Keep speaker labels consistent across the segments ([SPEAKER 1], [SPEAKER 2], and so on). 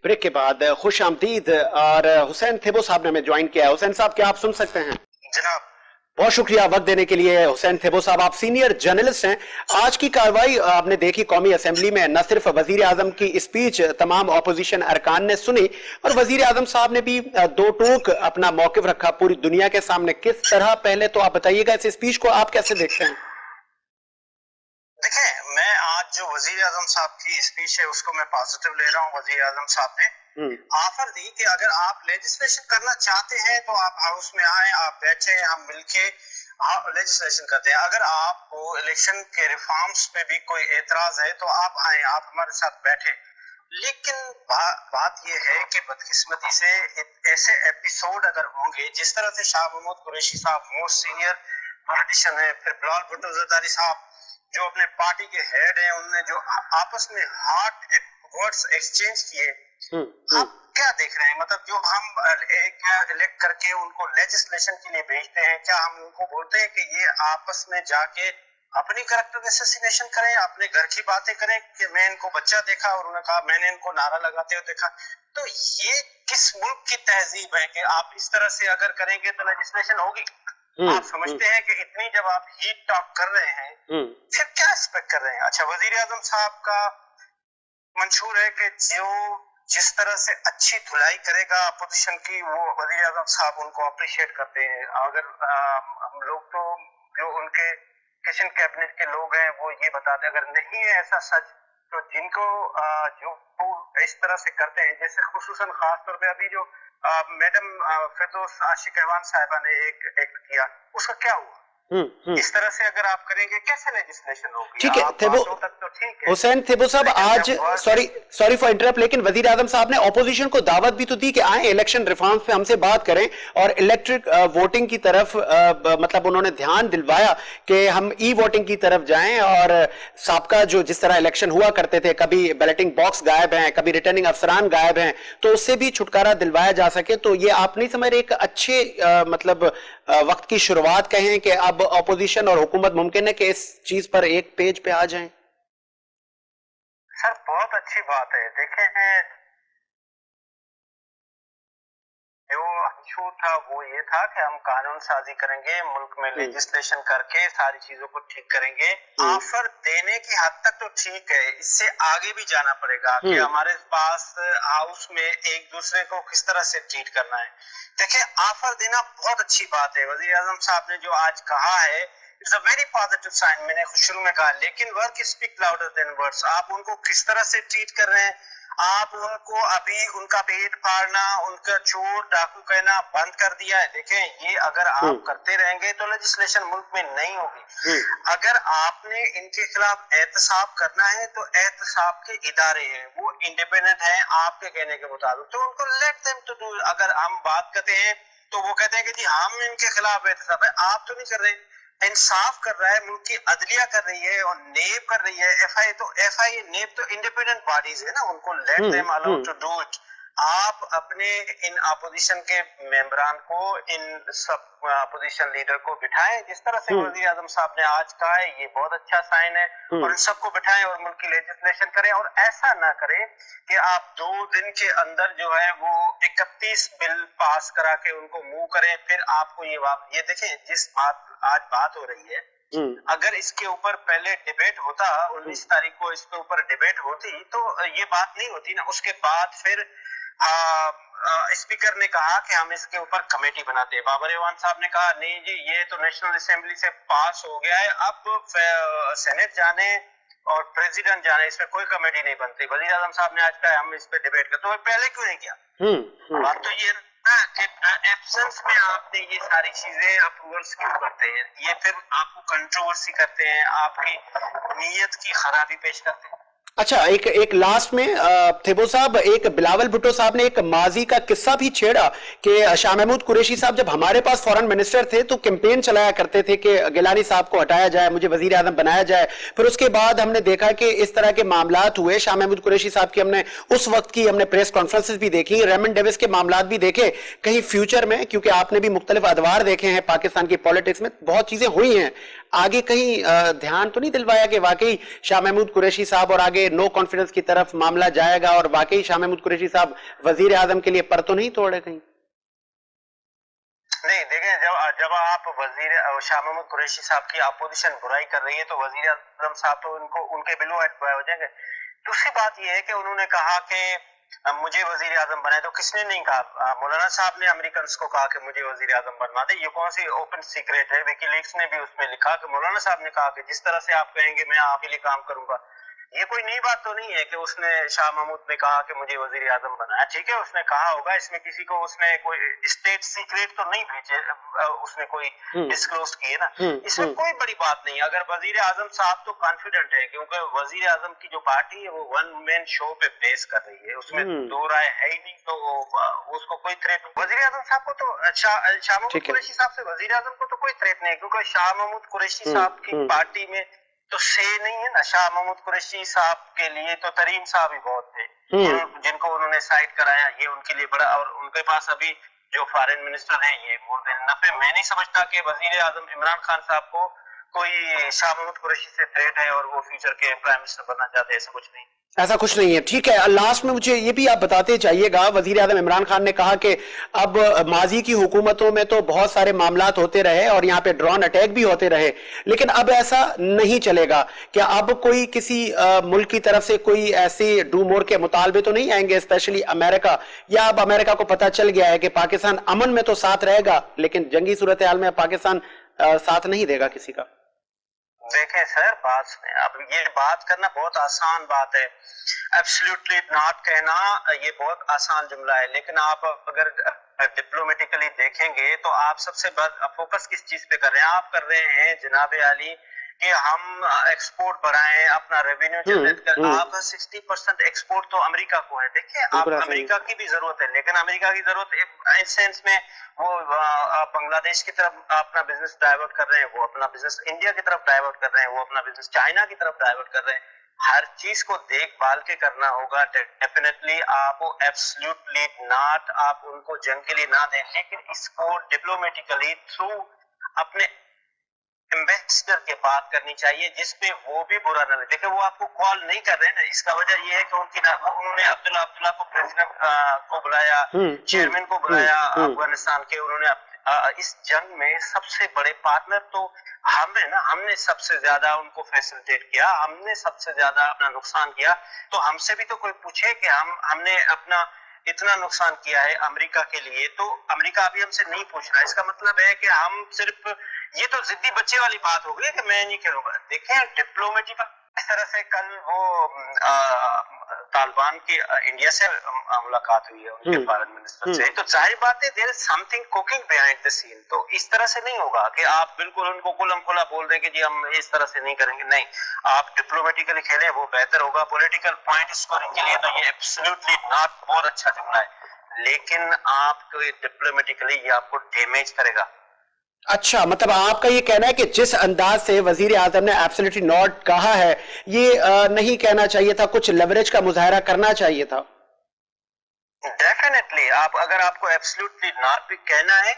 [SPEAKER 1] Break के बाद खुश आमदीद। और हुसैन थेबो साहब ने हमें ज्वाइन किया है। हुसैन साहब, क्या आप सुन सकते हैं?
[SPEAKER 2] जनाब,
[SPEAKER 1] बहुत शुक्रिया वक्त देने के लिए। हुसैन थेबो साहब, आप सीनियर जर्नलिस्ट हैं। आज की कार्रवाई आपने देखी कौमी असेंबली में, न सिर्फ वजीर आजम की स्पीच तमाम अपोजिशन अरकान ने सुनी, और वजीर आजम साहब ने भी दो टूक अपना मौकिफ रखा पूरी दुनिया के सामने। किस तरह, पहले तो आप बताइएगा इस स्पीच को आप कैसे देखते हैं?
[SPEAKER 2] देखें, मैं आज जो वजीर आजम साहब की स्पीच है उसको मैं पॉजिटिव ले रहा हूँ। वजीर आजम साहब ने ऑफर दी कि अगर आप लेजिस्लेशन करना चाहते हैं तो आप हाउस में आए, आप बैठे, हम मिलके लेजिस्लेशन करते हैं। अगर आपको इलेक्शन के रिफॉर्म्स पे भी कोई एतराज है तो आप आए, आप हमारे साथ बैठे। लेकिन बात यह है कि बदकिस्मती से ऐसे एपिसोड अगर होंगे, जिस तरह से शाह महमूद कुरैशी साहब मोस्ट सीनियर पॉलिटिशियन है, फिर बिलावल भुट्टो ज़रदारी साहब जो अपने पार्टी के हेड हैं, उनने जो आपस में हॉट वर्ड्स एक्सचेंज किए, आप क्या देख रहे हैं? मतलब जो हम एक इलेक्ट करके उनको लेजिस्लेशन के लिए भेजते हैं, क्या हम उनको बोलते हैं कि ये आपस में जाके अपनी कैरेक्टर असैसिनेशन करें, अपने घर की बातें करें कि मैं इनको बच्चा देखा और उन्होंने कहा मैंने इनको नारा लगाते हुए देखा? तो ये किस मुल्क की तहजीब है कि आप इस तरह से अगर करेंगे तो लेजिस्लेशन होगी? आप समझते हैं कि इतनी जब आप हीट टॉक कर रहे हैं फिर क्या एक्सपेक्ट कर रहे हैं? अच्छा, वजीर आजम साहब का मंशूर है कि जिस तरह से अच्छी धुलाई करेगा अपोजिशन की, वो वजीर आजम साहब उनको अप्रिशिएट करते हैं। अगर हम लोग तो जो उनके किचन कैबिनेट के लोग हैं वो ये बताते हैं, अगर नहीं है ऐसा सच तो जिनको जो इस तरह से करते हैं, जैसे खुसूसन खास तौर पे अभी जो मैडम फिरदौस आशिक अहवान साहिबा ने एक एक्ट किया, उसका क्या हुआ? इस तरह से अगर आप करेंगे कैसे लेजिस्लेशन होगी?
[SPEAKER 1] ठीक है थेबो,
[SPEAKER 2] तो ठीक है
[SPEAKER 1] हुसैन थेबो साहब, आज सॉरी फॉर इंटरप्ट, लेकिन वजीर आजम साहब ने ऑपोजिशन को दावत भी तो दी कि आए इलेक्शन रिफॉर्म्स पे हमसे बात करें और इलेक्ट्रिक वोटिंग की तरफ मतलब उन्होंने ध्यान दिलवाया कि हम ई वोटिंग की तरफ जाएं। और साबका जो जिस तरह इलेक्शन हुआ करते थे, कभी बैलेटिंग बॉक्स गायब हैं, कभी रिटर्निंग अफसरान गायब हैं, तो उससे भी छुटकारा दिलवाया जा सके। तो ये आप नहीं समझ रहे एक अच्छे मतलब वक्त की शुरुआत कहें कि अब अपोजिशन और हुकूमत मुमकिन है कि इस चीज पर एक पेज पे आ जाएं?
[SPEAKER 2] सर, बहुत अच्छी बात है। देखें, जो इशू था वो ये था कि हम कानून साजी करेंगे, मुल्क में लेजिस्लेशन करके सारी चीजों को ठीक करेंगे। ऑफर देने की हद तक तो ठीक है, इससे आगे भी जाना पड़ेगा कि हमारे पास हाउस में एक दूसरे को किस तरह से ट्रीट करना है। देखिए, ऑफर देना बहुत अच्छी बात है। वजीर आजम साहब ने जो आज कहा है, it's a very positive sign. मैंने शुरू में कहा, लेकिन work speak louder than words. आप उनको किस तरह से ट्रीट कर रहे हैं? आप उनको अभी उनका पेट फाड़ना, उनका चोर डाकू कहना बंद कर दिया है। देखें, ये अगर आप करते रहेंगे तो लेजिस्लेशन मुल्क में नहीं होगी। अगर आपने इनके खिलाफ एहतसाब करना है तो एहतसाब के इदारे हैं, वो इंडिपेंडेंट हैं आपके कहने के मुताबिक, तो उनको लेट देम टू डू। अगर हम बात करते हैं तो वो कहते हैं कि जी हम इनके खिलाफ एहतसाब है, आप तो नहीं कर रहे। इंसाफ कर रहा है, मुल्क की अदलिया कर रही है और नेब कर रही है, एफआई। तो एफआई नेब तो इंडिपेंडेंट बॉडीज है ना, उनको let them allow to do it. आप अपने इन अपोजिशन के मेंबरान को, इन सब अपोजिशन लीडर को बिठाएं, जिस तरह से वजीर आजम साहब ने आज कहा है, ये बहुत अच्छा साइन है। और इन सबको बिठाएं और मुल्क की लेजिस्लेशन करें। और ऐसा ना करें कि आप 2 दिन के अंदर जो है वो 31 बिल पास करा के उनको मूव करें, फिर आपको ये देखें, जिस आज बात हो रही है, अगर इसके ऊपर पहले डिबेट होता, 19 तारीख को इसके ऊपर डिबेट होती तो ये बात नहीं होती ना। उसके बाद फिर स्पीकर ने कहा कि हम इसके ऊपर कमेटी बनाते हैं। बाबर एवान साहब ने कहा नहीं जी, ये तो नेशनल असेंबली से पास हो गया है, अब सेनेट जाने और प्रेसिडेंट जाने, इस पे कोई कमेटी नहीं बनती। वजीर आजम साहब ने आज कहा हम इस पे डिबेट करते, तो पहले क्यों नहीं किया? बात तो ये एब्सेंस में आपने ये सारी चीजें अप्रूवल्स क्यों करते हैं? ये फिर आपको कंट्रोवर्सी करते हैं, आपकी नीयत की खराबी पेश करते हैं।
[SPEAKER 1] अच्छा, एक लास्ट में थेबो साहब, एक बिलावल भुट्टो साहब ने एक माजी का किस्सा भी छेड़ा कि शाह महमूद कुरैशी साहब जब हमारे पास फॉरेन मिनिस्टर थे तो कैंपेन चलाया करते थे कि गिलानी साहब को हटाया जाए, मुझे वजीर आजम बनाया जाए। फिर उसके बाद हमने देखा कि इस तरह के मामलात हुए। शाह महमूद कुरैशी साहब की हमने उस वक्त की प्रेस कॉन्फ्रेंसेस भी देखी, रेमंड डेविस के मामलात भी देखे। कहीं फ्यूचर में, क्योंकि आपने भी मुख्तलिफ अदवार देखे हैं पाकिस्तान की पॉलिटिक्स में, बहुत चीजें हुई हैं, आगे कहीं ध्यान तो नहीं दिलवाया कि वाकई शाह महमूद कुरैशी साहब और आगे नो कॉन्फिडेंस की तरफ मामला जाएगा और वाकई शाह महमूद कुरैशी साहब वजीर आजम के लिए पर तो नहीं तोड़े कहीं?
[SPEAKER 2] नहीं देखिए, जब आप वजीर शाह महमूद कुरैशी साहब की अपोजिशन बुराई कर रही है तो वजीर आजम साहब तो उनके बिलो एडवाय हो जाएंगे। दूसरी बात यह है कि उन्होंने कहा कि मुझे वजीर आजम बनाए, तो किसने नहीं कहा? मौलाना साहब ने अमेरिकन को कहा कि मुझे वजीर आजम बनवा दे। ये कौन सी ओपन सीक्रेट है? विकीलीक्स ने भी उसमें लिखा कि मौलाना साहब ने कहा कि जिस तरह से आप कहेंगे मैं आपके लिए काम करूंगा। ये कोई नई बात तो नहीं है कि उसने शाह महमूद ने कहा कि मुझे वजीर आजम बनाया। ठीक है, उसने कहा होगा, इसमें किसी को उसने कोई स्टेट सीक्रेट तो नहीं भेजे, उसने कोई डिस्क्लोज किए ना, इसमें कोई बड़ी बात नहीं। अगर वजीर आजम साहब तो कॉन्फिडेंट है, क्योंकि वजीर आजम की जो पार्टी है वो वन मैन शो पे बेस कर रही है, उसमें दो राय है ही नहीं, तो उसको कोई थ्रेट वजीर आजम साहब को तो शाह महमूद कुरैशी साहब से वजीर आजम को तो कोई थ्रेट नहीं है, क्योंकि शाह महमूद कुरैशी साहब की पार्टी में तो से नहीं है ना। शाह महमूद कुरैशी साहब के लिए तो तरीन साहब ही बहुत थे, जिनको उन्होंने साइड कराया, ये उनके लिए बड़ा। और उनके पास अभी जो फॉरेन मिनिस्टर हैं ये मोर देन नफे। मैं नहीं समझता कि वजीर आजम इमरान खान साहब को कोई शाह महमूद कुरैशी से थ्रेट है और वो फ्यूचर के प्राइम मिनिस्टर बनना चाहते, ऐसा कुछ नहीं।
[SPEAKER 1] ऐसा कुछ नहीं है, ठीक है। लास्ट में मुझे ये भी आप बताते जाइएगा, वजीर आजम इमरान खान ने कहा कि अब माजी की हुकूमतों में तो बहुत सारे मामलात होते रहे और यहाँ पे ड्रोन अटैक भी होते रहे, लेकिन अब ऐसा नहीं चलेगा। क्या अब कोई किसी मुल्क की तरफ से कोई ऐसे डू मोर के मुतालबे तो नहीं आएंगे, स्पेशली अमेरिका? या अब अमेरिका को पता चल गया है कि पाकिस्तान अमन में तो साथ रहेगा लेकिन जंगी सूरत हाल में पाकिस्तान साथ नहीं देगा किसी का?
[SPEAKER 2] देखें सर, अब ये बात करना बहुत आसान बात है, एब्सोल्युटली नॉट कहना ये बहुत आसान जुमला है, लेकिन आप अगर डिप्लोमेटिकली देखेंगे तो आप सबसे फोकस किस चीज पे कर रहे हैं? आप कर रहे हैं जनाब आली कि हम एक्सपोर्ट बढ़ाएं, अपना रेवेन्यू जनरेट कर। आप 60% एक्सपोर्ट तो अमेरिका को है। देखिए, आप अमेरिका की भी जरूरत है, लेकिन अमेरिका की जरूरत इस सेंस में वो बांग्लादेश की तरफ अपना बिजनेस डाइवर्ट कर रहे हैं, वो अपना बिजनेस इंडिया की तरफ डाइवर्ट कर रहे हैं, वो अपना बिजनेस चाइना की तरफ डाइवर्ट कर रहे हैं। हर चीज को देखभाल के करना होगा। डेफिनेटली आप एब्सोल्युटली नॉट आप उनको जंग के लिए ना दें, लेकिन इसको डिप्लोमेटिकली थ्रू अपने एम्बेसडर के बात करनी चाहिए, जिसपे वो भी बुरा न लगे। देखिए, वो आपको कॉल नहीं कर रहे हैं ना, इसका वजह ये है कि उन्होंने अब्दुल्ला को प्रेसिडेंट को बुलाया, चेयरमैन को बुलाया अफगानिस्तान के। उन्होंने इस जंग में सबसे बड़े पार्टनर तो हमने सबसे ज्यादा उनको फैसिलिटेट किया, हमने सबसे ज्यादा अपना नुकसान किया। तो हमसे भी तो कोई पूछे कि हमने अपना इतना नुकसान किया है अमेरिका के लिए, तो अमेरिका अभी हमसे नहीं पूछ रहा। इसका मतलब है कि हम सिर्फ, ये तो जिद्दी बच्चे वाली बात हो गई कि मैं नहीं खेलूंगा। देखें, डिप्लोमेटिक इस तरह से कल वो तालिबान की इंडिया से मुलाकात हुई है उनके फॉरेन मिनिस्टर से, तो जाहिर बात है there is something cooking behind the scene. तो इस तरह से नहीं होगा कि आप बिल्कुल उनको कुलम खुला बोल दें कि जी हम इस तरह से नहीं करेंगे। नहीं, आप डिप्लोमेटिकली खेलें, वो बेहतर होगा। पॉलिटिकल पॉइंट स्कोरिंग के लिए तो ये एब्सोल्युटली नॉट बहुत अच्छा जुमला है, लेकिन आपको डिप्लोमेटिकली ये आपको डैमेज करेगा।
[SPEAKER 1] अच्छा, मतलब आपका ये कहना है कि जिस अंदाज से वजीर आजम ने एब्सोल्युटली नॉट कहा है, ये नहीं कहना चाहिए था, कुछ लेवरेज का मुजाहरा करना चाहिए था।
[SPEAKER 2] डेफिनेटली अगर आपको एब्सोल्युटली नॉट भी कहना है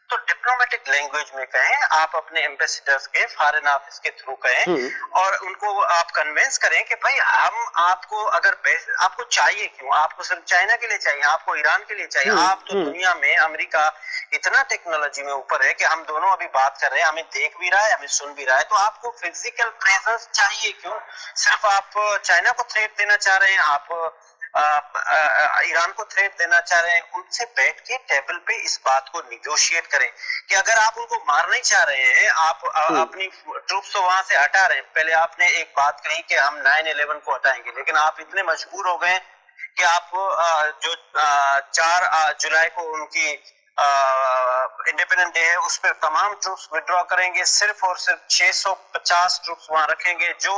[SPEAKER 2] तो डिप्लोमेटिक लैंग्वेज में कहें, आप अपने एम्बेसडर्स के फॉरेन ऑफिस के थ्रू कहें और उनको आप कन्विंस करें कि भाई हम आपको आपको चाहिए क्यों? आपको सिर्फ चाइना के लिए चाहिए? आपको ईरान के लिए चाहिए? आप तो दुनिया में अमेरिका इतना टेक्नोलॉजी में ऊपर है कि हम दोनों अभी बात कर रहे हैं, हमें देख भी रहा है, हमें सुन भी रहा है। तो आपको फिजिकल प्रेजेंस चाहिए क्यों? सिर्फ आप चाइना को थ्रेट देना चाह रहे हैं, आप ईरान को थ्रेट देना चाह रहे हैं? उनसे बैठ के टेबल पे इस बात को निगोशिएट करें कि अगर आप उनको मारना ही चाह रहे हैं, आप अपनी ट्रूप्स को वहां से हटा रहे हैं। पहले आपने एक बात कही कि हम 9/11 को हटाएंगे, लेकिन आप इतने मजबूर हो गए कि आप जो 4 जुलाई को उनकी इंडिपेंडेंट डे है उस पर तमाम ट्रूप्स विड्रॉ करेंगे, सिर्फ और सिर्फ 650 ट्रूप्स वहां रखेंगे जो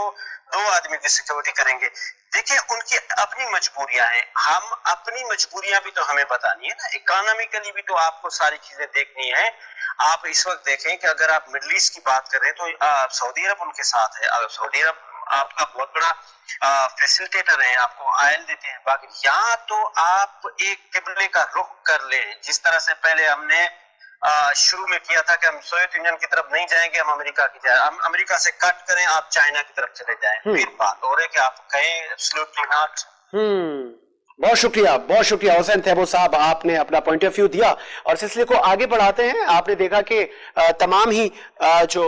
[SPEAKER 2] 2 आदमी की सिक्योरिटी करेंगे। देखिए, उनकी अपनी मजबूरियां हैं, हम अपनी मजबूरियां भी तो हमें बतानी है ना। इकोनॉमिकली भी तो आपको सारी चीजें देखनी है। आप इस वक्त देखें कि अगर आप मिडिल ईस्ट की बात करें तो सऊदी अरब उनके साथ है। सऊदी अरब आपका बहुत बड़ा फैसिलिटेटर है, आपको आयल देते हैं। बाकी यहाँ तो आप एक किबले का रुख कर ले, जिस तरह से पहले हमने शुरू में किया था कि हम सोवियत यूनियन की तरफ नहीं जाएंगे, हम अमेरिका की जाए, हम अमेरिका से कट करें, आप चाइना की तरफ चले जाएं। फिर बात हो रही है कि आप कहें एब्सोल्युटली नॉट।
[SPEAKER 1] बहुत शुक्रिया हुसैन तैयब साहब, आपने अपना पॉइंट ऑफ व्यू दिया और सिलसिले को आगे बढ़ाते हैं। आपने देखा कि तमाम ही जो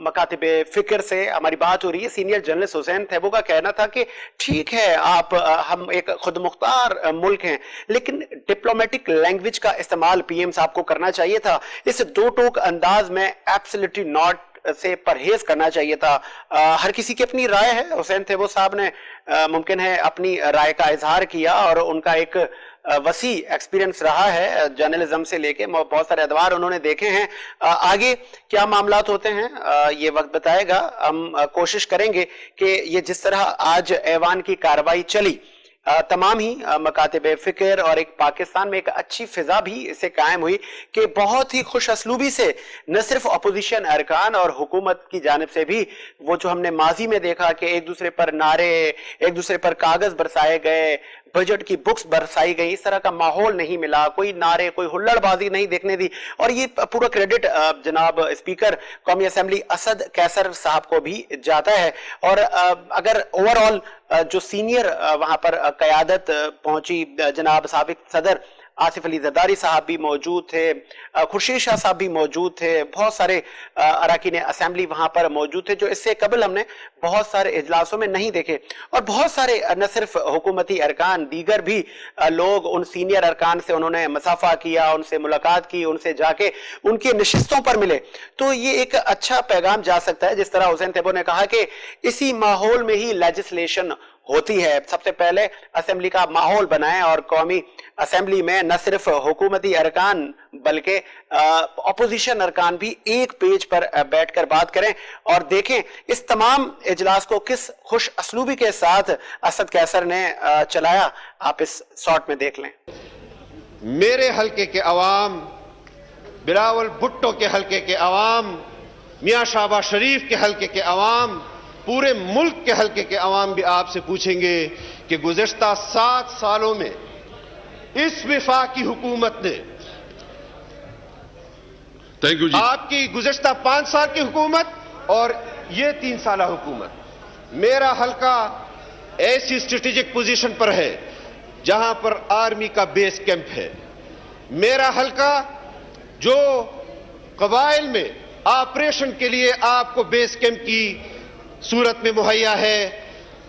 [SPEAKER 1] मकातिब फिक्र से हमारी बात हो रही है, सीनियर जर्नलिस्ट हुसैन तैयब का कहना था कि ठीक है आप हम एक खुद मुख्तार मुल्क हैं, लेकिन डिप्लोमेटिक लैंग्वेज का इस्तेमाल पीएम साहब को करना चाहिए था। इस दो टोक अंदाज में एब्सोल्युटली नॉट से परहेज करना चाहिए था। हर किसी की अपनी राय है। हुसैन तैयब साहब ने मुमकिन है अपनी राय का इजहार किया और उनका एक वसी एक्सपीरियंस रहा है जर्नलिज्म से लेके, बहुत सारे अदवार उन्होंने देखे हैं। आगे क्या मामलात होते हैं ये वक्त बताएगा। हम कोशिश करेंगे कि ये जिस तरह आज ऐवान की कार्रवाई चली, तमाम ही मकातिब फिक्र और एक पाकिस्तान में एक अच्छी फिजा भी इससे कायम हुई कि बहुत ही खुश असलूबी से न सिर्फ अपोजिशन अरकान और हुकूमत की जानिब से भी वो जो हमने माजी में देखा कि एक दूसरे पर नारे, एक दूसरे पर कागज बरसाए गए, बजट की बुक्स बरसाई गई, इस तरह का माहौल नहीं मिला, कोई नारे, कोई हुल्लड़बाजी नहीं देखने दी। और ये पूरा क्रेडिट जनाब स्पीकर कौमी असेंबली असद कैसर साहब को भी जाता है। और अगर ओवरऑल जो सीनियर वहां पर कयादत पहुंची, जनाब साबिक सदर आसिफ अली जरदारी साहब भी मौजूद थे, खुर्शीद शाह साहब भी मौजूद थे, बहुत सारे अरकान असेंबली वहां पर मौजूद थे जो इससे कबल हमने बहुत सारे इजलासों में नहीं देखे। और बहुत सारे न सिर्फ हुकूमती अरकान, दीगर भी लोग उन सीनियर अरकान से उन्होंने मसाफा किया, उनसे मुलाकात की, उनसे जाके उनकी नशिस्तों पर मिले। तो ये एक अच्छा पैगाम जा सकता है। जिस तरह हुसैन तैयब ने कहा कि इसी माहौल में ही लेजिस्लेशन होती है। सबसे पहले असेंबली का माहौल बनाएं और कौमी असेंबली में न सिर्फ हुकूमती अरकान बल्कि अपोजिशन अरकान भी एक पेज पर बैठकर बात करें और देखें इस तमाम इजलास को किस खुश असलूबी के साथ असद कैसर ने चलाया। आप इस शॉट में देख लें।
[SPEAKER 3] मेरे हलके के अवाम, बिलावल भुट्टो के हलके के अवाम, मियां शहबाज शरीफ के हलके के अवाम, पूरे मुल्क के हलके के अवाम भी आपसे पूछेंगे कि गुज़िश्ता 7 सालों में इस वफाकी हुकूमत ने, आपकी गुज़िश्ता 5 साल की हुकूमत और ये 3 साला हुकूमत, मेरा हलका ऐसी स्ट्रेटेजिक पोजीशन पर है जहां पर आर्मी का बेस कैंप है। मेरा हलका जो कबाइल में ऑपरेशन के लिए आपको बेस कैंप की सूरत में मुहैया है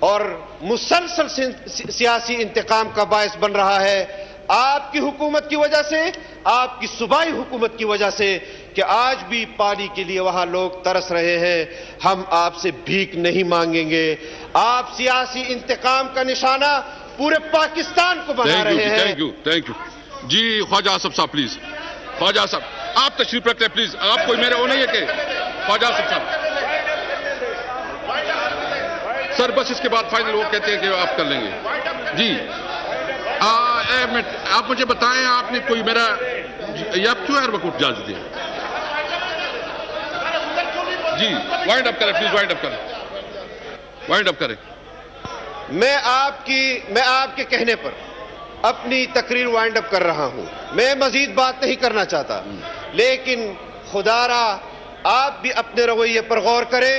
[SPEAKER 3] और मुसलसल सियासी इंतकाम का बायस बन रहा है आपकी हुकूमत की वजह से, आपकी सूबाई हुकूमत की वजह से, कि आज भी पानी के लिए वहां लोग तरस रहे हैं। हम आपसे भीख नहीं मांगेंगे। आप सियासी इंतकाम का निशाना पूरे पाकिस्तान को बना रहे हैं।
[SPEAKER 4] थैंक यू जी। ख्वाजा आसिफ साहब प्लीज, ख्वाजा साहब आप तशरीफ रखते हैं प्लीज। आप कोई मेरे वो नहीं है कि ख्वाजा आसिफ साहब सर, बस इसके बाद फाइनल वो कहते हैं कि आप कर लेंगे जी। आप मुझे बताएं, आपने कोई मेरा ये आप क्यों वकूफ इजाजत दिया जी? वाइंड अप करें प्लीज, वाइंड अप करें, वाइंड अप करें।
[SPEAKER 3] मैं आपके कहने पर अपनी तकरीर वाइंड अप कर रहा हूं। मैं मजीद बात नहीं करना चाहता, लेकिन खुदारा आप भी अपने रवैये पर गौर करें,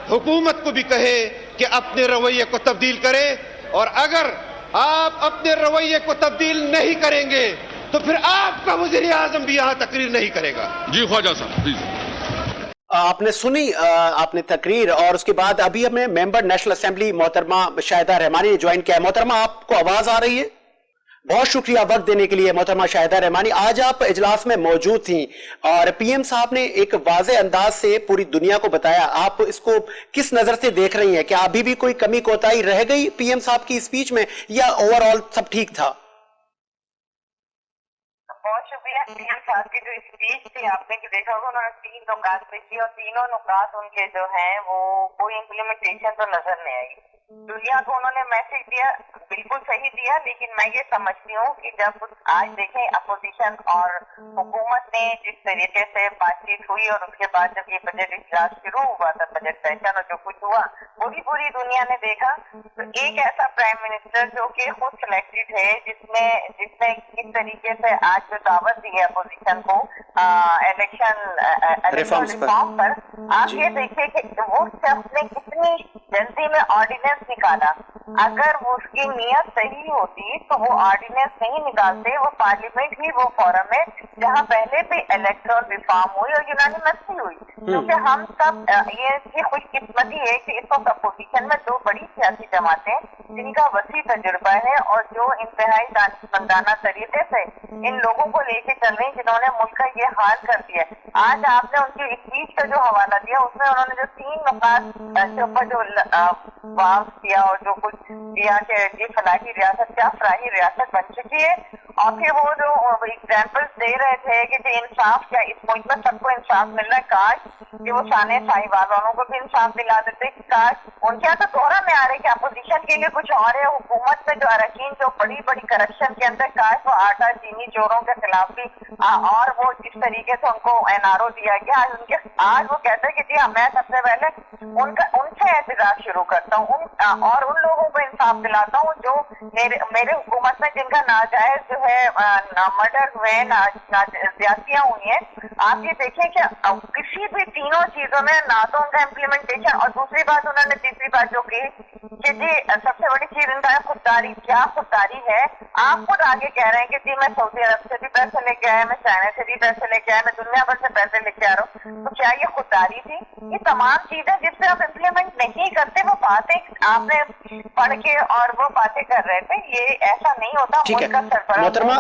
[SPEAKER 3] हुकूमत को भी कहे कि अपने रवैये को तब्दील करें। और अगर आप अपने रवैये को तब्दील नहीं करेंगे तो फिर आपका वज़ीर आज़म भी यहां तकरीर नहीं करेगा।
[SPEAKER 4] जी ख्वाजा साहब प्लीज।
[SPEAKER 1] आपने सुनी आपने तकरीर, और उसके बाद अभी हमें मेंबर नेशनल असेंबली मोहतरमा शाहिदा रहमानी ने ज्वाइन किया है। मोहतरमा आपको आवाज आ रही है? बहुत शुक्रिया वक्त देने के लिए मोहतरमा शाहिदा रहमानी। आज आप इजलास में मौजूद थी और पीएम साहब ने एक वाज़े अंदाज से पूरी दुनिया को बताया। आप इसको किस नजर से देख रही हैं? क्या अभी भी कोई कमी कोताही रह गई पीएम साहब की स्पीच में या ओवरऑल सब ठीक था?
[SPEAKER 5] बहुत शुक्रिया। पीएम साहब की जो स्पीच थी, आपने कि देखा होगा उन्होंने 3 नुकात पे की और तीनों नुकात उनके जो हैं वो कोई इम्प्लीमेंटेशन तो नजर नहीं आई। दुनिया को उन्होंने मैसेज दिया, बिल्कुल सही दिया, लेकिन मैं ये समझती हूँ कि जब आज देखें अपोजिशन और हुकूमत ने जिस तरीके से बातचीत हुई और उसके बाद जब ये बजट इजलास शुरू हुआ था, बजट सेशन और जो कुछ हुआ, पूरी दुनिया ने देखा। तो एक ऐसा प्राइम मिनिस्टर जो कि खुद सिलेक्टेड है, जिसने किस तरीके से आज जो दावत दी है अपोजिशन को इलेक्शन
[SPEAKER 1] रिफॉर्म्स
[SPEAKER 5] रिफॉर्म पर। आप ये देखिए कि वो शख्स ने कितनी जल्दी में ऑर्डिनेंस निकाला। अगर वो उसकी नीयत सही होती तो वो ऑर्डिनेंस नहीं निकालते, वो पार्लियामेंट ही वो फोरम है जहाँ पहले भी इलेक्टोरल रिफॉर्म हुई और यूनानिमसली हुई। क्योंकि हम सब ये खुशकिस्मती है कि इस वक्त अपोजिशन में दो बड़ी सियासी जमातें जिनका वसी तजुर्बा है और जो इंतहाई दानिशमंदाना तरीके से इन लोगों को लेके चल रही, जिन्होंने मुल्क का ये हाल कर दिया। आज आपने उनकी स्पीच का जो हवाला दिया उसमें उन्होंने जो 3 नुकात के ऊपर जो वाव किया और जो कुछ दिया कि ये फलाही रियासत क्या फलाही रियासत बन चुकी है, और फिर वो जो एग्जाम्पल्स दे रहे थे कि जो इंसाफ क्या इस मुल्क में सबको इंसाफ मिल रहा है, काश कि वो शाने साहिवाल वालों को भी इंसाफ दिला देते, काश उनके यहाँ तो दौरा में आ रहे कि अपोजिशन के लिए कुछ और है, हुकूमत में जो अरकान जो बड़ी बड़ी करप्शन के अंदर, काश वो आटा चीनी चोरों के खिलाफ भी और वो जिस तरीके से उनको एनआरओ दिया गया, आज वो कहते हैं कि जी मैं सबसे पहले उनसे एहतजाज शुरू करता हूँ और उन लोगों को इंसाफ दिलाता हूँ जो मेरे हुकूमत में जिनका नाजायज जो है मर्डर हुए, ज्यादतियां हुई हैं। आप ये देखें कि किसी भी तीनों चीजों में ना तो उनका इम्प्लीमेंटेशन, और दूसरी बात उन्होंने तीसरी बात जो की कि जी सबसे बड़ी चीज इनका खुददारी, क्या खुददारी है। आप खुद आगे कह रहे हैं कि जी मैं सऊदी अरब से भी पैसे लेके आया, मैं चाइना से भी पैसे लेके आया, मैं दुनिया भर से पैसे लेके आ रहा हूँ, तो क्या ये खुददारी थी? ये तमाम चीजें जिससे आप इम्प्लीमेंट नहीं करते, वो बातें आपने पढ़ के और वो बातें कर रहे थे, ये ऐसा नहीं होता।
[SPEAKER 1] ठीक है मोहतरमा,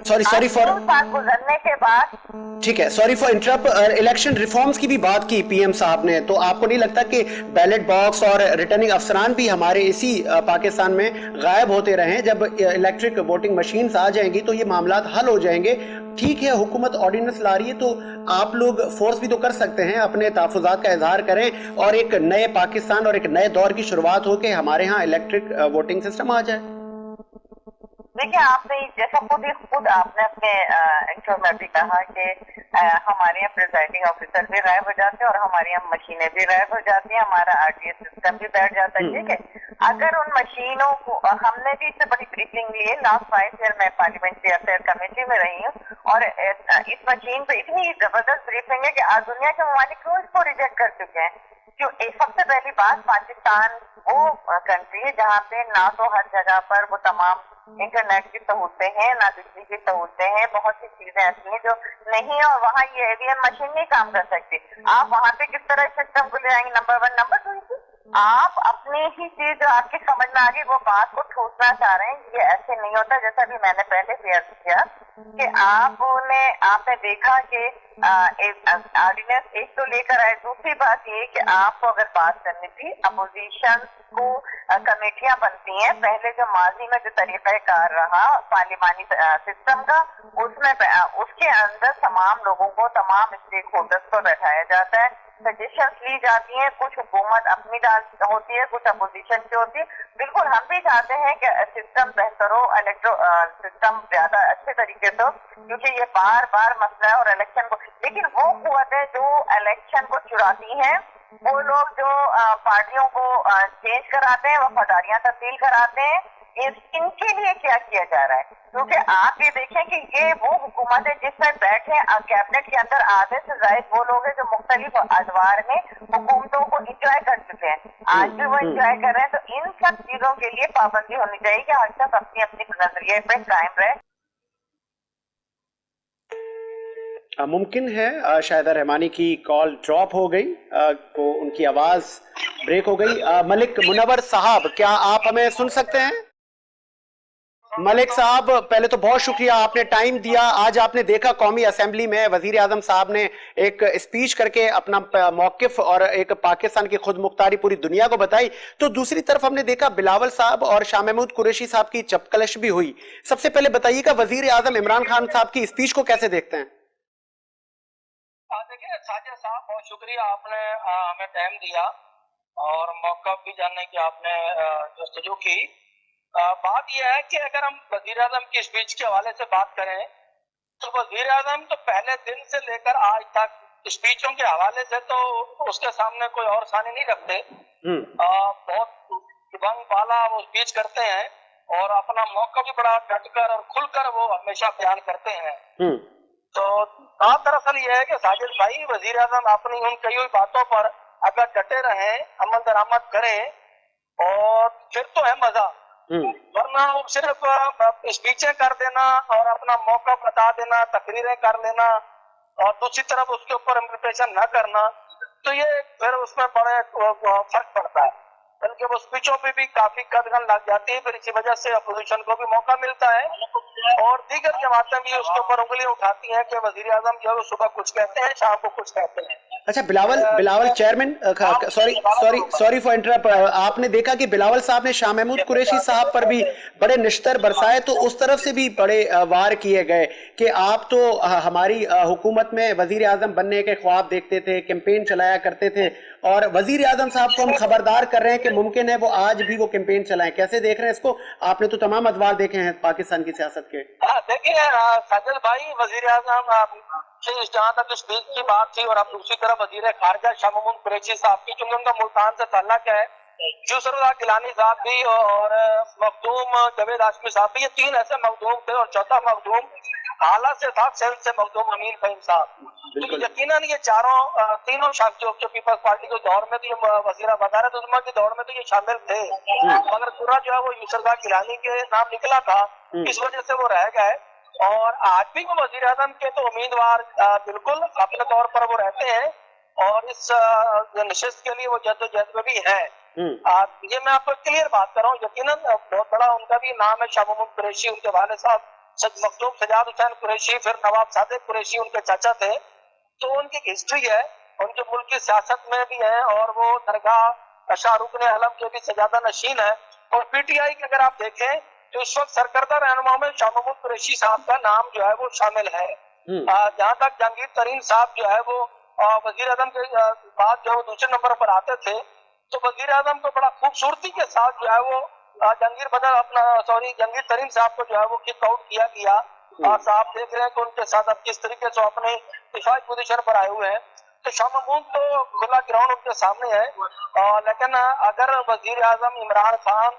[SPEAKER 1] सॉरी फॉर
[SPEAKER 5] गुजरने के बाद,
[SPEAKER 1] ठीक है, sorry for interrupt, election reforms की भी बात की पीएम साहब ने, तो आपको नहीं लगता कि बैलेट बॉक्स और रिटर्निंग अफसरान भी हमारे इसी पाकिस्तान में गायब होते रहे? जब इलेक्ट्रिक वोटिंग मशीन्स आ जाएंगी तो ये मामला हल हो जाएंगे। ठीक है, हुकूमत ऑर्डिनेंस ला रही है तो आप लोग फोर्स भी तो कर सकते हैं, अपने तहफ़्फ़ुज़ात का इजहार करें और एक नए पाकिस्तान और एक नए दौर की शुरुआत हो के हमारे यहाँ इलेक्ट्रिक वोटिंग सिस्टम आ जाए।
[SPEAKER 5] देखिए आपने जैसा खुद आपने अपने इंटरव्यू में भी कहा कि हमारे यहाँ प्रिजाइडिंग ऑफिसर भी गायब हो जाते हैं और हमारे यहाँ मशीनें भी गायब हो जाती हैं, हमारा आरटीएस सिस्टम भी बैठ जाता है। ठीक है, अगर उन मशीनों को, हमने भी इससे बड़ी ब्रीफिंग ली है, लास्ट 5 ईयर मैं पार्लियामेंट्री अफेयर कमेटी में रही हूँ और इस मशीन पे इतनी जबरदस्त ब्रीफिंग है कि आज दुनिया के ममालिक क्यों इसको रिजेक्ट कर चुके हैं। क्यों? सबसे पहली बात, पाकिस्तान वो कंट्री है जहाँ पे ना तो हर जगह पर वो तमाम इंटरनेट की सहूलतें हैं, ना बिजली की सहूलतें हैं, बहुत सी चीजें ऐसी हैं जो नहीं है और वहाँ ये ईवीएम मशीन नहीं काम कर सकती। आप वहाँ पे किस तरह सिस्टम को ले आएंगे? नंबर 1। नंबर 2, आप अपनी ही चीज जो आपकी समझ में आ गई वो बात को ठूसना चाह रहे हैं, ये ऐसे नहीं होता। जैसा भी मैंने पहले भी अर्ज किया कि आपने देखा कि ऑर्डिनेंस एक तो लेकर आए, दूसरी बात ये कि आपको अगर बात करनी थी, अपोजिशन को कमेटियां बनती हैं, पहले जो माजी में जो तरीक़ाकार रहा पार्लिमानी सिस्टम का, उसमें उसके अंदर तमाम लोगों को, तमाम स्टेक होल्डर्स को बैठाया जाता है, सजेशंस ली जाती हैं, कुछ हुकूमत अपनी होती है, कुछ अपोजिशन की होती है। बिल्कुल हम भी चाहते हैं कि सिस्टम बेहतर हो, सिस्टम ज्यादा अच्छे तरीके से हो, क्योंकि ये बार बार मसला है और इलेक्शन को, लेकिन वो कुव्वतें जो इलेक्शन को चुराती हैं, वो लोग जो पार्टियों को चेंज कराते हैं, वफादारियां तब्दील कराते हैं, इनके लिए क्या किया जा रहा है? क्योंकि आप ये देखें कि ये वो हुकूमत है जिसमें बैठे कैबिनेट के अंदर आधे से ज्यादा वो लोग हैं जो मुख्तलिफ अदवार में हुकूमतों को इंजॉय कर चुके हैं, आज भी वो इंजॉय कर रहे हैं। तो इन सब चीजों के लिए पाबंदी होनी चाहिए कि हर शख्स अपनी अपनी नजरिए पे कायम रहे।
[SPEAKER 1] मुमकिन है शायद रहमानी की कॉल ड्रॉप हो गई, को उनकी आवाज ब्रेक हो गई। मलिक मुनव्वर साहब, क्या आप हमें सुन सकते हैं? मलिक साहब, पहले तो बहुत शुक्रिया, आपने टाइम दिया। आज आपने देखा कौमी असेंबली में वजीर आजम साहब ने एक स्पीच करके अपना मौकिफ और एक पाकिस्तान की खुद मुख्तारी पूरी दुनिया को बताई, तो दूसरी तरफ हमने देखा बिलावल साहब और शाह महमूद कुरैशी साहब की चपकलश भी हुई। सबसे पहले बताइएगा, वजीर आजम इमरान खान साहब की स्पीच को कैसे देखते हैं?
[SPEAKER 6] देखिए साजिद साहब, बहुत शुक्रिया, आपने हमें टाइम दिया और मौका भी जानने की आपने जस्तजू की। बात यह है कि अगर हम वजीर आजम की स्पीच के हवाले से बात करें तो वजीर आजम तो पहले दिन से लेकर आज तक स्पीचों के हवाले से तो उसके सामने कोई और सानी नहीं रखते, बहुत दबंग वाला वो स्पीच करते हैं। और अपना मौका भी बड़ा डटकर और खुलकर वो हमेशा बयान करते हैं। तो बात दरअसल ये है कि साजिद भाई, वजीर आजम अपनी उन कई हुई बातों पर अगर डटे रहें, अमल दरामद करें और फिर तो है मजा, वरना वो सिर्फ स्पीचें कर देना और अपना मौका बता देना, तकरीरें कर लेना और दूसरी तरफ उसके ऊपर इम्प्लीमेंटेशन न करना, तो ये फिर उसमें बड़े फर्क पड़ता है। बल्कि वो स्पीचों पे भी काफी कदगन लग जाती है, फिर इसी वजह से अपोजिशन को भी मौका मिलता है और दीगर जमातें भी उसके ऊपर उंगलियां उठाती हैं कि वजीर आजम जो है सुबह कुछ कहते हैं, शाम को कुछ कहते हैं।
[SPEAKER 1] अच्छा Bilawal chairman, sorry for interrupt, आपने देखा कि बिलावल साहब ने शाह महमूद कुरैशी साहब पर भी बड़े निश्तर बरसाए, तो उस तरफ से भी बड़े वार किए गए कि आप तो हमारी हुकूमत में वजीर आजम बनने के ख्वाब देखते थे, कैंपेन चलाया करते थे, और वजीर आजम साहब को हम खबरदार कर रहे हैं कि मुमकिन है वो आज भी वो कैंपेन चलाएं। कैसे देख रहे हैं इसको? आपने तो तमाम अदवार देखे हैं पाकिस्तान की सियासत के।
[SPEAKER 6] देखिए साजिद भाई, वजीर आजम जहाँ तक स्पीच की बात थी और अब दूसरी तरफ वजीर खारजा शाह महमूद कुरैशी साहब की, क्योंकि उनका मुल्तान से ताल्लुक है, यूसुफ गिलानी साहब भी और मखदूम जावेद हाशमी साहब भी, ये तीन ऐसे मखदूम थे और चौथा मखदूम आला से था, सिंध से मखदूम अमीन फहीम साहब। तो यकीनन ये तीनों शख्स जो पीपल्स पार्टी के दौर में तो ये वज़ीर उज़्मा के दौर में तो ये शामिल थे, मगर पूरा जो है वो यूसुफ गिलानी के नाम निकला था, इस वजह से वो रह गए। और आज भी वो वजीर आजम के तो उम्मीदवार बिल्कुल अपने तौर पर वो रहते हैं और इस नशिस्त के लिए वो जद्दोजहद में भी है। ये मैं आपको क्लियर बात कर रहा हूँ, यकीनन बहुत बड़ा उनका भी नाम है शाह महमूद कुरैशी, उनके वाले साहब मखदूम सजाद हुसैन कुरैशी, फिर नवाब सादिक कुरैशी उनके चाचा थे। तो उनकी हिस्ट्री है, उनके मुल्क की सियासत में भी है और वो दरगाह शाहरुख ने अलम के भी सजादा नशीन है। और पीटीआई के अगर आप देखें तो इस वक्त सरकर्दा रहनुमाओं में शाह महमूद कुरैशी साहब का नाम जो है वो शामिल है। जहाँ तक जहांगीर तरीन साहब जो है वो वजीर आजम के बाद जो है वो दूसरे नंबर पर आते थे, तो वजीर आजम को बड़ा खूबसूरती के साथ जो है वो जहांगीर तरीन साहब को जो है वो किक आउट किया गया। और साहब देख रहे हैं कि उनके साथ अब किस तरीके से अपने दिफाई पोजीशन पर आए हुए हैं। तो शाह महमूद तो खुला ग्राउंड उनके सामने है, लेकिन अगर वजीर आजम इमरान खान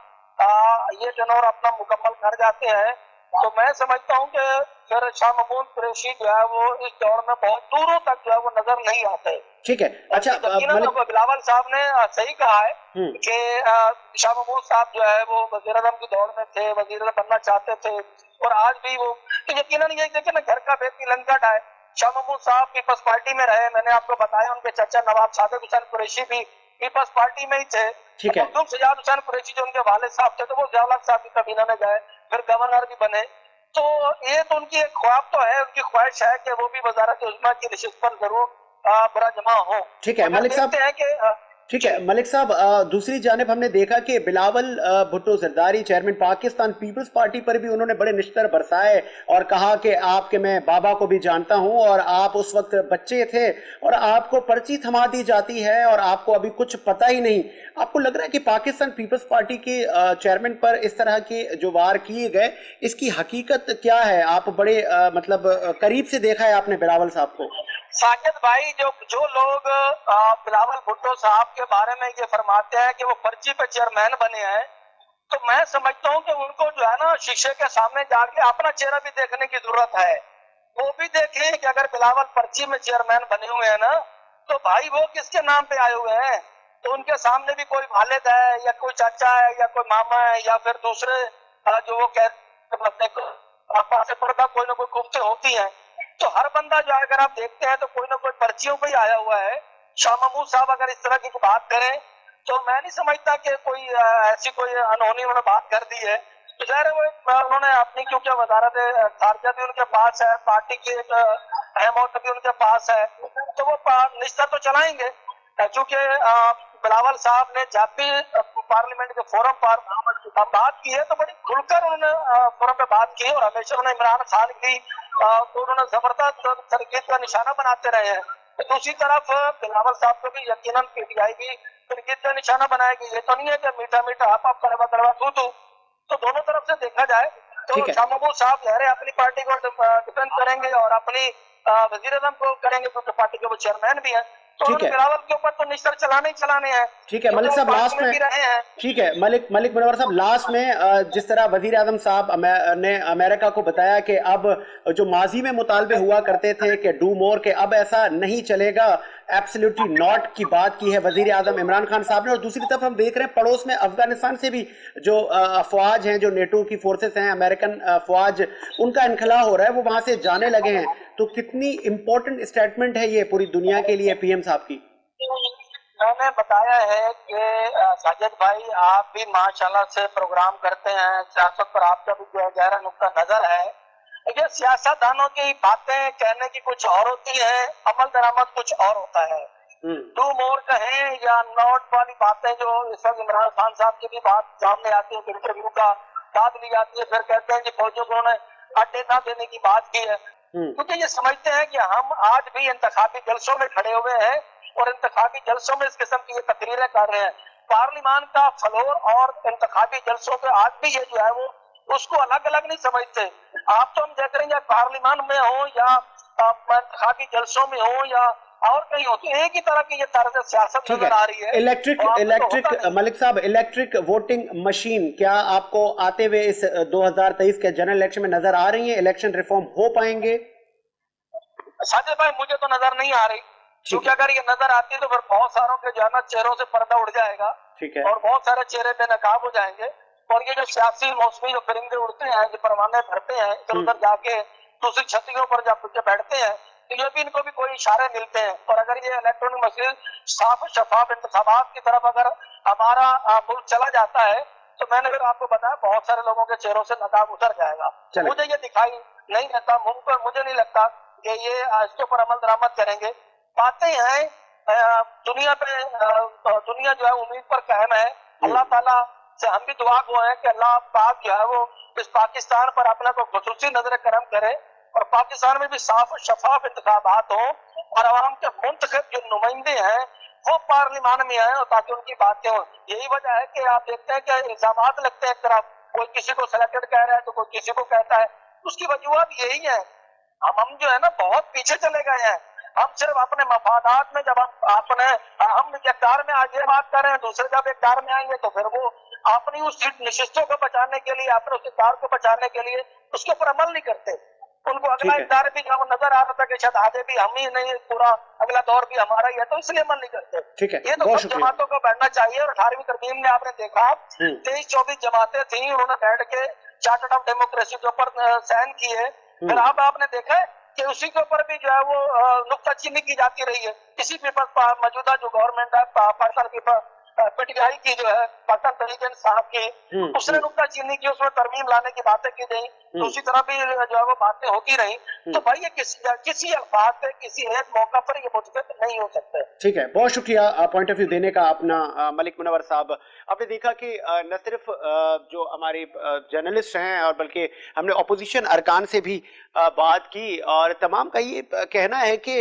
[SPEAKER 6] ये टेनोर अपना मुकम्मल कर जाते हैं तो मैं समझता हूँ कि फिर शाह महमूद कुरैशी जो है वो इस दौर में बहुत दूरों तक जो है वो नजर नहीं आते।
[SPEAKER 1] ठीक है। अच्छा,
[SPEAKER 6] बिलावल साहब ने सही कहा है कि शाह महमूद साहब जो है वो वजीर आजम के दौर में थे, वजीर आजम बनना चाहते थे और आज भी वो, तो यकीनन ये देखे ना, घर का बेटी लंका है। शाह महमूद साहब पीपल्स पार्टी में रहे, मैंने आपको बताया उनके चाचा नवाब सादिक हुसैन कुरैशी भी पीपल्स पार्टी में ही थे।
[SPEAKER 1] ठीक है।
[SPEAKER 6] सजाद हुसैन कुरैशी जो उनके वालिद साहब थे, तो वो ज़िया-उल-हक साहब की काबीना में गए, फिर गवर्नर भी बने। तो ये तो उनकी एक ख्वाब तो है, उनकी ख्वाहिश है कि वो भी वज़ारत उज़्मा की नशिस्त पर जरूर बड़ा जमा हो।
[SPEAKER 1] ठीक है मलिक साहब, ठीक है मलिक साहब, दूसरी जानिब हमने देखा कि Bilawal Bhutto Zardari chairman Pakistan Peoples Party पर भी उन्होंने बड़े निश्तर बरसाए और कहा कि आपके मैं बाबा को भी जानता हूं और आप उस वक्त बच्चे थे और आपको पर्ची थमा दी जाती है और आपको अभी कुछ पता ही नहीं। आपको लग रहा है कि पाकिस्तान पीपल्स पार्टी के चेयरमैन पर इस तरह के जो वार किए गए, इसकी हकीकत क्या है? आप बड़े मतलब करीब से देखा है आपने बिलावल साहब को।
[SPEAKER 6] साजिद भाई, जो लोग बिलावल भुट्टो साहब के बारे में ये फरमाते हैं कि वो पर्ची पे चेयरमैन बने हैं, तो मैं समझता हूँ कि उनको जो है ना शीशे के सामने जाके अपना चेहरा भी देखने की जरूरत है। वो भी देखें कि अगर बिलावल पर्ची में चेयरमैन बने हुए हैं ना, तो भाई वो किसके नाम पे आए हुए हैं? तो उनके सामने भी कोई वालिद है या कोई चाचा है या कोई मामा है या फिर दूसरे जो वो कहते पर्दा कोई ना कोई कुफ्ते होती है। तो हर बंदा जो है, अगर आप देखते हैं तो कोई ना कोई पर्चियों पे ही आया हुआ है। शाह महमूद साहब अगर इस तरह की बात करें तो मैं नहीं समझता कि कोई ऐसी कोई अनहोनी उन्होंने बात कर दी है। तो ज़ाहिर है उन्होंने अपनी, क्योंकि वजारत खारजा भी उनके पास है, पार्टी की एक अहम औहदा भी उनके पास है, तो वो निश्चित तो चलाएंगे। क्योंकि बिलावल साहब ने जब भी पार्लियामेंट के फोरम पर बात की है तो बड़ी खुलकर उन्होंने फोरम पे बात की और हमेशा उन्होंने इमरान खान की तो उन्होंने जबरदस्त तनकीद का निशाना बनाते रहे हैं। तो दूसरी तरफ बिलावल साहब को भी यकीनन पीटीआई भी तनकीद का निशाना बनाएगी। ये तो नहीं है कि मीठा मीठा आप करवा करवा तू। तो दोनों तरफ से देखा जाए तो शाह महमूद साहब ज़ाहिर है अपनी पार्टी को डिफेंड करेंगे और अपनी वजीर आजम को करेंगे, क्योंकि पार्टी के वो चेयरमैन भी हैं। तो उन्होंने बिलावल के ऊपर तो निश्चर चलाने ही चलाने हैं।
[SPEAKER 1] ठीक है मलिक साहब, लास्ट में
[SPEAKER 6] भी रहे हैं।
[SPEAKER 1] ठीक है मलिक मुनव्वर साहब, लास्ट में जिस तरह वजीर आजम साहब ने अमेरिका को बताया कि अब जो माजी में मुतालबे हुआ करते थे कि डू मोर, के अब ऐसा नहीं चलेगा, एब्सोल्युटली नॉट की बात की है वजीर आजम इमरान खान साहब ने। और दूसरी तरफ हम देख रहे हैं पड़ोस में अफगानिस्तान से भी जो अफवाज हैं, जो नेटो की फोर्सेस हैं, अमेरिकन अफवाज, उनका इनखला हो रहा है, वो वहां से जाने लगे हैं। तो कितनी इंपॉर्टेंट स्टेटमेंट है ये पूरी दुनिया के लिए पीएम साहब की?
[SPEAKER 6] मैंने बताया है कि साजिद भाई, आप भी माशाल्लाह से प्रोग्राम करते हैं सियासत पर, आपका भी जो गहरा नुक्ता नजर है। ये सियासतदानों की बातें कहने की कुछ और होती है, अमल दरामद कुछ और होता है। डू मोर कहें या नॉट वाली बातें जो इस वक्त इमरान खान साहब की भी बात सामने आती है, इंटरव्यू का दाद ली जाती है, फिर कहते हैं कि फौजियों को उन्होंने अड्डे न देने की बात की है, क्योंकि ये समझते हैं कि हम आज भी इंतखाबी जलसों में खड़े हुए हैं और इंतखाबी जलसों में इस किस्म की ये तकरीरें कर रहे हैं। पार्लियामान का फ्लोर और इंतखाबी जलसों पे आज भी ये जो है वो उसको अलग अलग नहीं समझते। आप तो हम देख रहे हैं पार्लियामान में हो या इंतखाबी जलसों में हो या और कहीं हो, तो एक ही तरह की ये तर्ज सियासत नजर आ रही है।
[SPEAKER 1] इलेक्ट्रिक मलिक साहब, इलेक्ट्रिक वोटिंग मशीन क्या आपको आते हुए इस 2023 के जनरल इलेक्शन में नजर आ रही है? इलेक्शन रिफॉर्म हो पाएंगे?
[SPEAKER 6] साजिद भाई, मुझे तो नजर नहीं आ रही, क्योंकि अगर ये नजर आती है तो फिर बहुत सारों के जो है ना चेहरों से पर्दा उड़ जाएगा।
[SPEAKER 1] ठीक है। और
[SPEAKER 6] बहुत सारे चेहरे बेनकाब हो जाएंगे, और ये जो सियासी मौसमी जो परिंदे उड़ते हैं, जो परवाने भरते हैं, इधर उधर जाके दूसरी छतियों पर जाके बैठते हैं, तो ये भी इनको भी कोई इशारे मिलते हैं। और अगर ये इलेक्ट्रॉनिक मशीन साफ शफाफ इंतखाबात की तरफ अगर हमारा मुल्क चला जाता है, तो मैंने फिर आपको बताया बहुत सारे लोगों के चेहरों से नकाब उतर जाएगा। मुझे ये दिखाई नहीं देता, मुझे नहीं लगता कि ये इसके ऊपर अमल दरामद करेंगे। बातें हैं, दुनिया जो है उम्मीद पर कायम है। अल्लाह ताला से हम भी दुआ गो हैं कि अल्लाह पाक जो है वो इस पाकिस्तान पर अपना को खुसूसी नजर करम करे और पाकिस्तान में भी साफ शफाफ इंतखाबात हो और आवाम के मुंतखब जो नुमाइंदे हैं वो पार्लियामान में आए, और ताकि उनकी बातें हो। यही वजह है कि आप देखते हैं कि इल्जाम लगते हैं, एक तरफ कोई किसी को सिलेक्टेड कह रहा है तो कोई किसी को कहता है। उसकी वजूहत यही है, हम जो है ना बहुत पीछे चले गए हैं। हम सिर्फ अपने मफादात में, जब हम इक़्तिदार में आज ये बात कर रहे हैं, दूसरे जब इक़्तिदार में आएंगे तो फिर वो अपनी उस नशिस्तों को बचाने के लिए, अपने उस इक़्तिदार को बचाने के लिए उसके ऊपर अमल नहीं करते। उनको अगला इक़्तिदार भी जब नजर आ रहा था कि शायद आगे भी हम ही नहीं, पूरा अगला दौर भी हमारा ही है, तो इसलिए अमल नहीं करते। ये तो सब जमातों को बैठना चाहिए। और 18वीं तरमीम में आपने देखा 23-24 जमातें थी, उन्होंने बैठ के चार्टर ऑफ डेमोक्रेसी के ऊपर साइन किए। फिर अब आपने देखा कि उसी के ऊपर भी जो है वो नुक्ताचीनी की जाती रही है। इसी पेपर मौजूदा जो गवर्नमेंट है पाकिस्तान की पीटीआई की जो है पाकिस्तान तहरीक साहब की, उसने नुक्ताचीनी की, उसमें तरमीम लाने की बातें की गई, दूसरी तरफ भी जो है वो बातें होती रही। तो भाई ये किसी अल्फाज पे किसी एक मौका पर ये मुतफिक नहीं हो सकते।
[SPEAKER 1] ठीक है, बहुत शुक्रिया पॉइंट ऑफ व्यू देने का अपना मलिक मुनव्वर साहब। आपने देखा कि न सिर्फ जो हमारे जर्नलिस्ट हैं और बल्कि हमने अपोजिशन अरकान से भी बात की, और तमाम का ये कहना है कि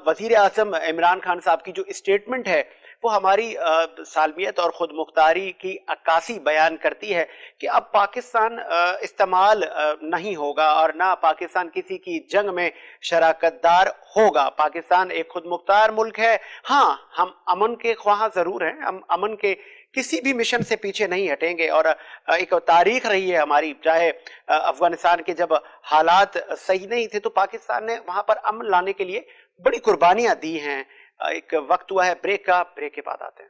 [SPEAKER 1] वजीर आज़म इमरान खान साहब की जो स्टेटमेंट है वो हमारी सालमियत और खुद मुख्तारी की अक्कासी बयान करती है कि अब पाकिस्तान इस्तेमाल नहीं होगा और ना पाकिस्तान किसी की जंग में शराकतदार होगा। पाकिस्तान एक खुद मुख्तार मुल्क है। हाँ, हम अमन के ख्वाह जरूर हैं, हम अमन के किसी भी मिशन से पीछे नहीं हटेंगे। और एक तारीख रही है हमारी, चाहे अफगानिस्तान के जब हालात सही नहीं थे तो पाकिस्तान ने वहां पर अमन लाने के लिए बड़ी कुर्बानियां दी हैं। एक वक्त हुआ है ब्रेक का, ब्रेक के बाद आते हैं।